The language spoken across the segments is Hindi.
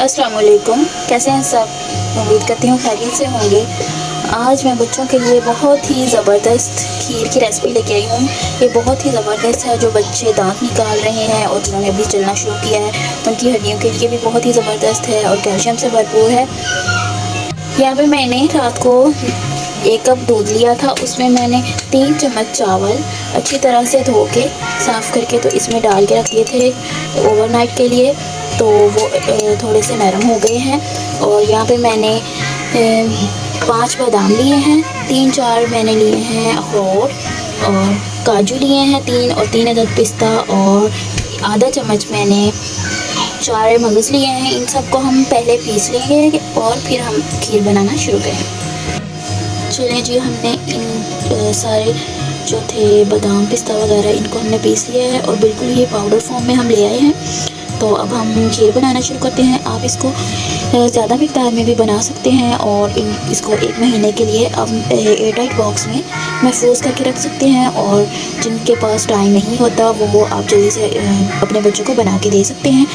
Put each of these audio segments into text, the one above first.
अस्सलाम वालेकुम, कैसे हैं सब। उम्मीद करती हूँ खैरियत से होंगे। आज मैं बच्चों के लिए बहुत ही ज़बरदस्त खीर की रेसिपी लेके आई हूँ। ये बहुत ही ज़बरदस्त है। जो बच्चे दांत निकाल रहे हैं और जिन्होंने अभी चलना शुरू किया है, उनकी हड्डियों के लिए भी बहुत ही ज़बरदस्त है और कैल्शियम से भरपूर है। यहाँ पे मैंने रात को 1 कप दूध लिया था, उसमें मैंने 3 चम्मच चावल अच्छी तरह से धो के साफ़ करके तो इसमें डाल के रख दिए थे ओवरनाइट के लिए। तो वो थोड़े से नरम हो गए हैं। और यहाँ पे मैंने 5 बादाम लिए हैं, 3-4 मैंने लिए हैं अखरोट और काजू लिए हैं 3 और 3 अदद पिस्ता और आधा चम्मच मैंने 4 मगज़ लिए हैं। इन सबको हम पहले पीस लेंगे और फिर हम खीर बनाना शुरू करेंगे। चलिए जी, हमने इन सारे जो थे बादाम पिस्ता वगैरह इनको हमने पीस लिया है और बिल्कुल ये पाउडर फॉर्म में हम ले आए हैं। तो अब हम खीर बनाना शुरू करते हैं। आप इसको ज़्यादा मिक़दार में भी बना सकते हैं और इसको 1 महीने के लिए आप एयरटाइट बॉक्स में महफूज करके रख सकते हैं। और जिनके पास टाइम नहीं होता वो आप जल्दी से अपने बच्चों को बना के दे सकते हैं।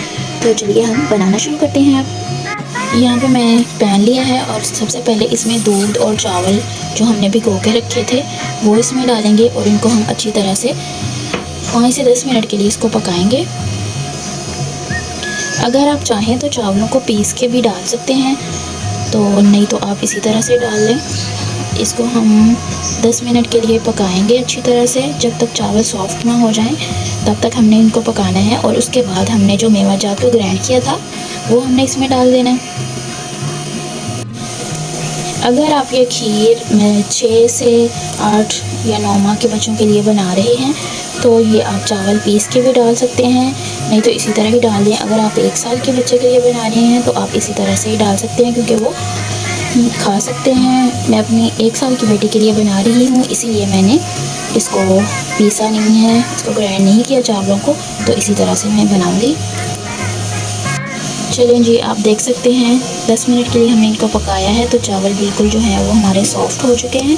तो चलिए हम बनाना शुरू करते हैं। यहाँ पे मैं पैन लिया है और सबसे पहले इसमें दूध और चावल जो हमने भिगो के रखे थे वो इसमें डालेंगे और इनको हम अच्छी तरह से 5 से 10 मिनट के लिए इसको पकाएंगे। अगर आप चाहें तो चावलों को पीस के भी डाल सकते हैं, तो नहीं तो आप इसी तरह से डाल लें। इसको हम 10 मिनट के लिए पकाएंगे अच्छी तरह से। जब तक चावल सॉफ्ट ना हो जाएं तब तक हमने इनको पकाना है। और उसके बाद हमने जो मेवा जात को ग्राइंड किया था वो हमने इसमें डाल देना है। अगर आप ये खीर 6 से 8 या 9 माह के बच्चों के लिए बना रहे हैं तो ये आप चावल पीस के भी डाल सकते हैं, नहीं तो इसी तरह ही डाल दें। अगर आप 1 साल के बच्चे के लिए बना रहे हैं तो आप इसी तरह से ही डाल सकते हैं, क्योंकि वो खा सकते हैं। मैं अपनी 1 साल की बेटी के लिए बना रही हूँ, इसीलिए मैंने इसको पीसा नहीं है, इसको ग्राइंड नहीं किया चावलों को, तो इसी तरह से मैं बनाऊँगी। चलें जी, आप देख सकते हैं 10 मिनट के लिए हमने इनको पकाया है तो चावल बिल्कुल जो है वो हमारे सॉफ्ट हो चुके हैं।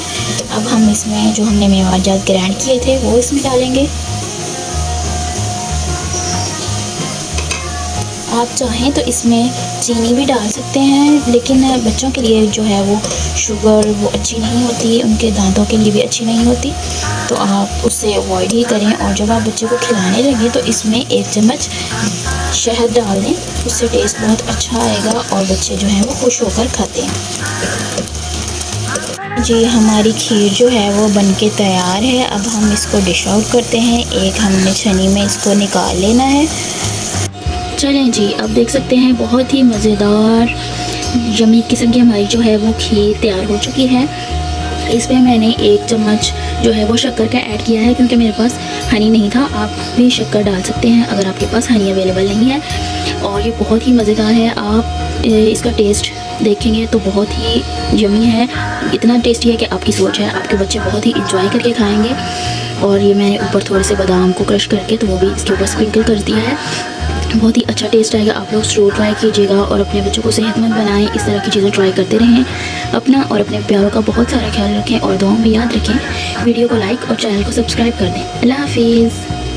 अब हम इसमें जो हमने मेवाजात ग्राइंड किए थे वो इसमें डालेंगे। आप चाहें तो इसमें चीनी भी डाल सकते हैं, लेकिन बच्चों के लिए जो है वो शुगर वो अच्छी नहीं होती, उनके दांतों के लिए भी अच्छी नहीं होती, तो आप उससे अवॉइड ही करें। और जब आप बच्चे को खिलाने लगे तो इसमें 1 चम्मच शहद डाल दें, उससे टेस्ट बहुत अच्छा आएगा और बच्चे जो हैं वो खुश होकर खाते हैं। जी, हमारी खीर जो है वो बनके तैयार है। अब हम इसको डिश आउट करते हैं। एक हमने छन्नी में इसको निकाल लेना है। चलें जी, अब देख सकते हैं बहुत ही मज़ेदार यम्मी किस्म की हमारी जो है वो खीर तैयार हो चुकी है। इसमें मैंने 1 चम्मच जो है वो शक्कर का ऐड किया है, क्योंकि मेरे पास हनी नहीं था। आप भी शक्कर डाल सकते हैं अगर आपके पास हनी अवेलेबल नहीं है। और ये बहुत ही मज़ेदार है। आप इसका टेस्ट देखेंगे तो बहुत ही यम्मी है, इतना टेस्टी है कि आपकी सोच है, आपके बच्चे बहुत ही इंजॉय करके खाएंगे। और ये मैंने ऊपर थोड़े से बादाम को क्रश करके तो वो भी इसके ऊपर स्प्रिंकल कर दिया है। बहुत ही अच्छा टेस्ट आएगा। आप लोग ज़रूर ट्राई कीजिएगा और अपने बच्चों को सेहतमंद बनाएं। इस तरह की चीज़ें ट्राई करते रहें। अपना और अपने प्यारों का बहुत सारा ख्याल रखें और दुआओं में याद रखें। वीडियो को लाइक और चैनल को सब्सक्राइब कर दें। अल्लाह हाफिज़।